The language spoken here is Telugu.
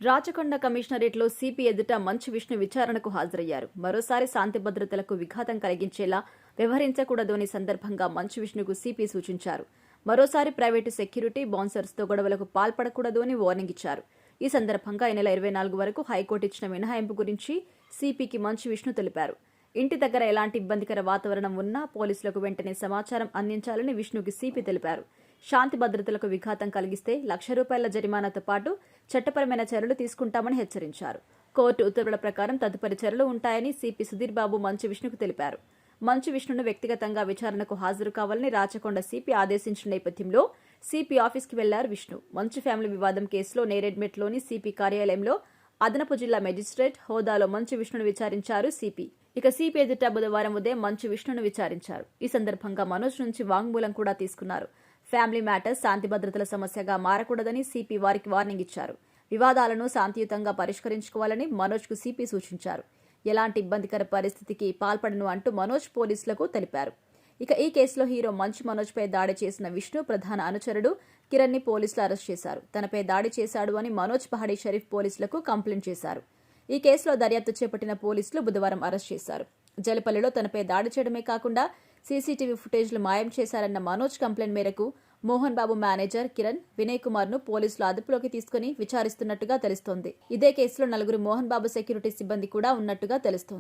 రాచకొండ కమిషనరేట్లో సిపి ఎదుట మంచు విష్ణు విచారణకు హాజరయ్యారు. మరోసారి శాంతి భద్రతలకు విఘాతం కలిగించేలా వ్యవహరించకూడదు అని సందర్భంగా మంచు విష్ణుకు సిపి సూచించారు. మరోసారి ప్రైవేటు సెక్యూరిటీ బౌన్సర్స్తో గొడవలకు పాల్పడకూడదు అని వార్నింగ్ ఇచ్చారు. ఈ సందర్భంగా ఈ నెల 24 వరకు హైకోర్టు ఇచ్చిన మినహాయింపు గురించి సిపికి మంచు విష్ణు తెలిపారు. ఇంటి దగ్గర ఎలాంటి ఇబ్బందికర వాతావరణం ఉన్నా పోలీసులకు వెంటనే సమాచారం అందించాలని విష్ణుకి సిపి తెలిపారు. శాంతి భద్రతలకు విఘాతం కలిగిస్తే ₹1,00,000 జరిమానాతో పాటు చట్టపరమైన చర్యలు తీసుకుంటామని హెచ్చరించారు. కోర్టు ఉత్తర్వుల ప్రకారం తదుపరి చర్యలు ఉంటాయని సిపి సుధీర్ బాబు మంచు విష్ణుకు తెలిపారు. మంచు విష్ణును వ్యక్తిగతంగా విచారణకు హాజరు కావాలని రాచకొండ సిపి ఆదేశించిన నేపథ్యంలో సిపి ఆఫీస్కి వెళ్లారు విష్ణు. మంచు ఫ్యామిలీ వివాదం కేసులో నేరేడ్మెట్లోని సిపి కార్యాలయంలో అదనపు జిల్లా మెజిస్ట్రేట్ హోదాలో మంచు విష్ణును విచారించారు సిపి. ఇక సిపి ఎదుట బుధవారం ఉదయం మంచు విష్ణును విచారించారు. ఈ సందర్భంగా మనోజ్ నుంచి వాంగ్మూలం కూడా తీసుకున్నారు. ఫ్యామిలీ మ్యాటర్స్ శాంతి భద్రతల సమస్యగా మారకూడదని సిపి వారికి వార్నింగ్ ఇచ్చారు. వివాదాలను శాంతియుతంగా పరిష్కరించుకోవాలని మనోజ్కు సిపి సూచించారు. ఎలాంటి ఇబ్బందికర పరిస్థితికి పాల్పడను అంటూ మనోజ్ పోలీసులకు తెలిపారు. ఇక ఈ కేసులో హీరో మంచు మనోజ్పై దాడి చేసిన విష్ణు ప్రధాన అనుచరుడు కిరణ్ ని పోలీసులు అరెస్ట్ చేశారు. తనపై దాడి చేశాడు అని మనోజ్ పహాడీ షరీఫ్ పోలీసులకు కంప్లైంట్ చేశారు. ఈ కేసులో దర్యాప్తు చేపట్టిన పోలీసులు బుధవారం అరెస్ట్ చేశారు. జలపల్లిలో తనపై దాడి చేయడమే కాకుండా సీసీటీవీ ఫుటేజ్లు మాయం చేశారన్న మనోజ్ కంప్లైంట్ మేరకు మోహన్ బాబు మేనేజర్ కిరణ్, వినయ్ కుమార్ ను పోలీసులు అదుపులోకి తీసుకుని విచారిస్తున్నట్టుగా తెలుస్తోంది. ఇదే కేసులో 4 మోహన్ బాబు సెక్యూరిటీ సిబ్బంది కూడా ఉన్నట్టుగా తెలుస్తోంది.